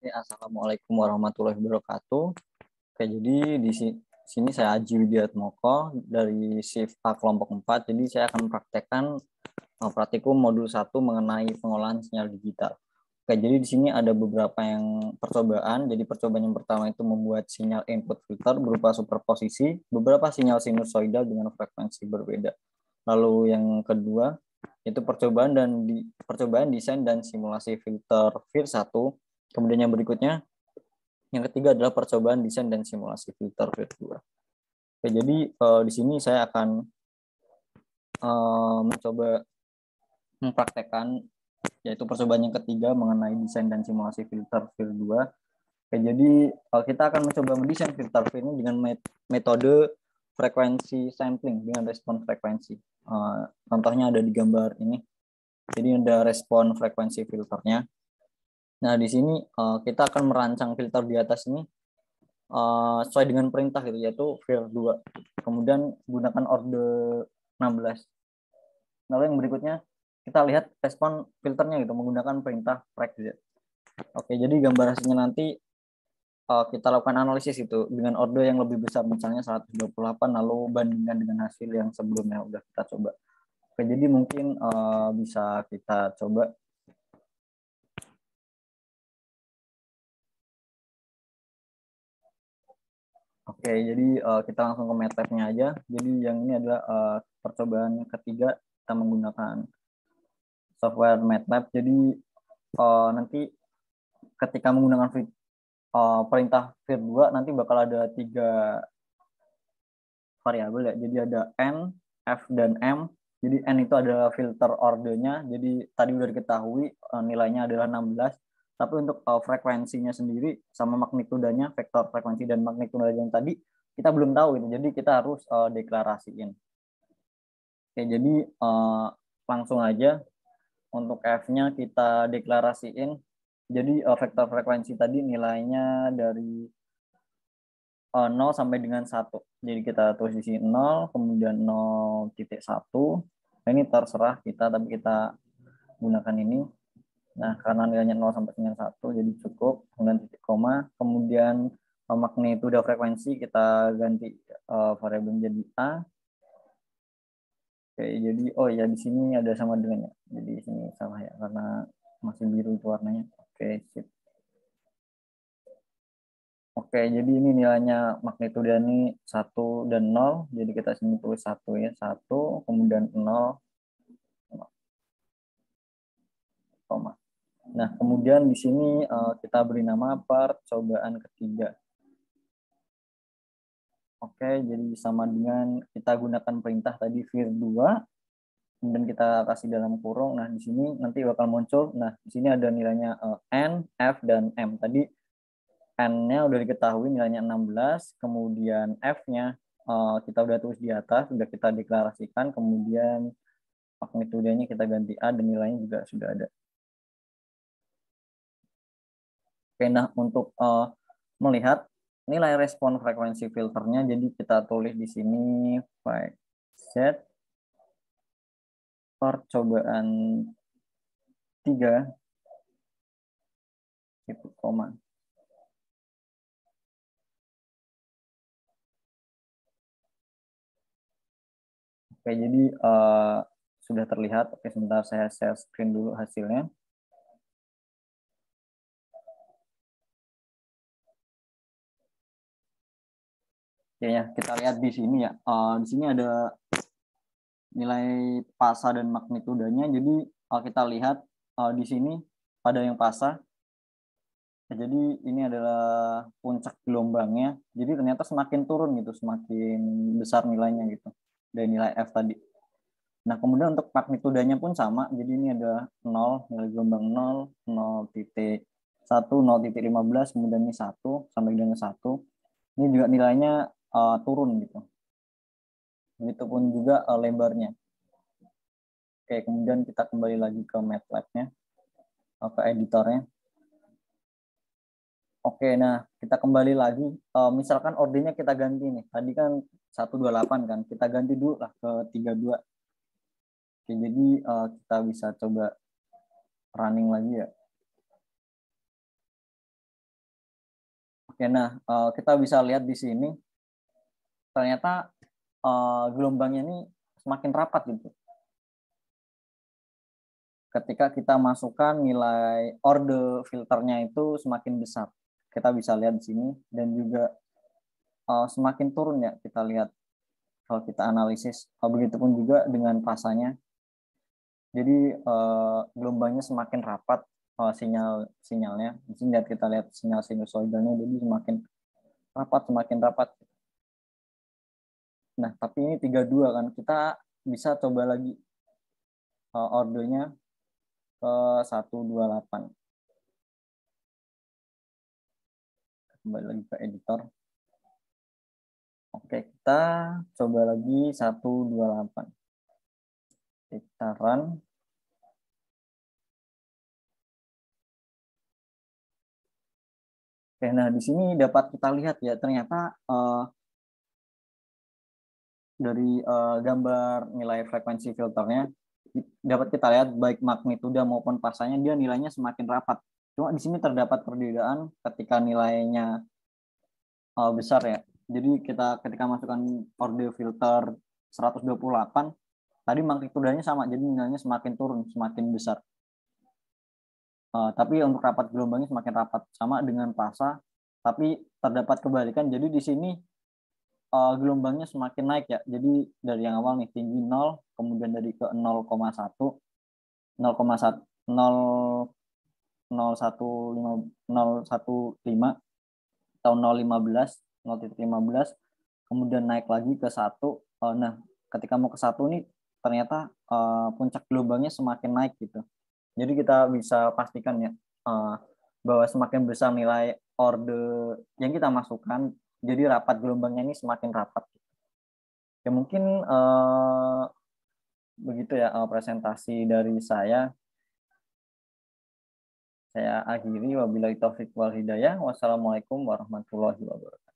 Assalamualaikum warahmatullahi wabarakatuh. Oke, jadi di sini saya Aji Widiatmoko dari shift A kelompok 4. Jadi saya akan mempraktekkan praktikum modul 1 mengenai pengolahan sinyal digital. Oke, jadi di sini ada beberapa yang percobaan. Jadi percobaan yang pertama itu membuat sinyal input filter berupa superposisi beberapa sinyal sinusoidal dengan frekuensi berbeda. Lalu yang kedua itu percobaan desain dan simulasi filter VIR1. Kemudian yang berikutnya, yang ketiga adalah percobaan desain dan simulasi filter VIR2. Oke, jadi di sini saya akan mencoba mempraktekkan yaitu percobaan yang ketiga mengenai desain dan simulasi filter VIR2. Oke, jadi kita akan mencoba mendesain filter VIR ini dengan metode frekuensi sampling dengan respon frekuensi. Contohnya ada di gambar ini. Jadi ada respon frekuensi filternya. Nah, di sini kita akan merancang filter di atas ini sesuai dengan perintah gitu, yaitu VIR2. Kemudian gunakan order 16. Lalu yang berikutnya kita lihat respon filternya gitu menggunakan perintah frec-z. Oke, jadi gambar hasilnya nanti kita lakukan analisis itu dengan order yang lebih besar, misalnya 128, lalu bandingkan dengan hasil yang sebelumnya udah kita coba. Oke, jadi mungkin bisa kita coba. Oke, jadi kita langsung ke MATLAB-nya aja. Jadi yang ini adalah percobaan ketiga kita menggunakan software MATLAB. Jadi nanti ketika menggunakan perintah VIR2 nanti bakal ada 3 variabel ya. Jadi ada N, F, dan M. Jadi N itu adalah filter ordernya. Jadi tadi udah diketahui nilainya adalah 16. Tapi untuk frekuensinya sendiri sama magnitudanya, vektor frekuensi dan magnitudanya yang tadi kita belum tahu itu. Jadi kita harus deklarasiin. Oke, jadi langsung aja untuk F-nya kita deklarasiin. Jadi vektor frekuensi tadi nilainya dari 0 sampai dengan 1. Jadi kita tulis di sini 0, kemudian 0.1. Nah, ini terserah kita, tapi kita gunakan ini. Nah, karena nilainya 0 sampai dengan 1, jadi cukup. Kemudian titik koma. Kemudian magnitudo frekuensi kita ganti variabel menjadi A. Oke, jadi oh ya di sini ada sama dengannya. Jadi di sini salah ya, karena masih biru itu warnanya. Oke, sip. Oke, jadi ini nilainya magnitudo ini 1 dan 0. Jadi kita sini tulis 1 ya, 1, kemudian 0, koma. Nah, kemudian di sini kita beri nama percobaan ketiga. Oke, jadi sama dengan kita gunakan perintah tadi VIR2, kemudian kita kasih dalam kurung. Nah, di sini nanti bakal muncul. Nah, di sini ada nilainya N, F, dan M. Tadi N-nya udah diketahui nilainya 16, kemudian F-nya kita udah tulis di atas, sudah kita deklarasikan, kemudian magnitudenya kita ganti A dan nilainya juga sudah ada. Oke, nah untuk melihat nilai respon frekuensi filternya, jadi kita tulis di sini Z percobaan 3 itu koma. Oke, jadi sudah terlihat. Oke, sebentar saya share screen dulu hasilnya. Ya, kita lihat di sini ya. Di sini ada nilai pasa dan magnitudanya. Jadi kita lihat di sini pada yang pasa. Jadi ini adalah puncak gelombangnya. Jadi ternyata semakin turun gitu, semakin besar nilainya gitu dari nilai F tadi. Nah, kemudian untuk magnitudanya pun sama. Jadi ini ada 0, nilai gelombang 0, 0.1, 0.15, kemudian ini 1 sampai dengan 1. Ini juga nilainya turun gitu. Begitupun juga lebarnya. Oke, kemudian kita kembali lagi ke MATLAB-nya, ke editornya. Oke, nah kita kembali lagi. Misalkan ordernya kita ganti nih. Tadi kan 128 kan. Kita ganti dulu lah ke 32. Oke, jadi kita bisa coba running lagi ya. Oke, nah kita bisa lihat di sini ternyata gelombangnya ini semakin rapat gitu. Ketika kita masukkan nilai order filternya itu semakin besar. Kita bisa lihat di sini dan juga semakin turun ya kita lihat kalau kita analisis. Begitupun juga dengan pasanya. Jadi gelombangnya semakin rapat sinyalnya. Di sini kita lihat sinyal sinusoidalnya jadi semakin rapat. Nah, tapi ini 32 kan. Kita bisa coba lagi ordernya ke 128. Kembali lagi ke editor. Oke, kita coba lagi 128. Kita run. Oke, nah di sini dapat kita lihat ya, ternyata dari gambar nilai frekuensi filternya dapat kita lihat baik magnitudo maupun pasanya dia nilainya semakin rapat. Cuma di sini terdapat perbedaan ketika nilainya besar ya. Jadi kita ketika masukkan order filter 128 tadi magnitudanya sama, jadi nilainya semakin turun, semakin besar. Tapi untuk rapat gelombangnya semakin rapat, sama dengan pasa, tapi terdapat kebalikan. Jadi di sini gelombangnya semakin naik ya. Jadi dari yang awal nih tinggi 0, kemudian dari ke 0,1, 0,1, 0, 0,115 atau 0,15, 0,15, kemudian naik lagi ke 1. Nah, ketika mau ke 1 nih ternyata puncak gelombangnya semakin naik gitu. Jadi kita bisa pastikan ya bahwa semakin besar nilai order yang kita masukkan, jadi rapat gelombangnya ini semakin rapat. Ya mungkin begitu ya presentasi dari saya. Saya akhiri, wabillahi taufik wal hidayah. Wassalamualaikum warahmatullahi wabarakatuh.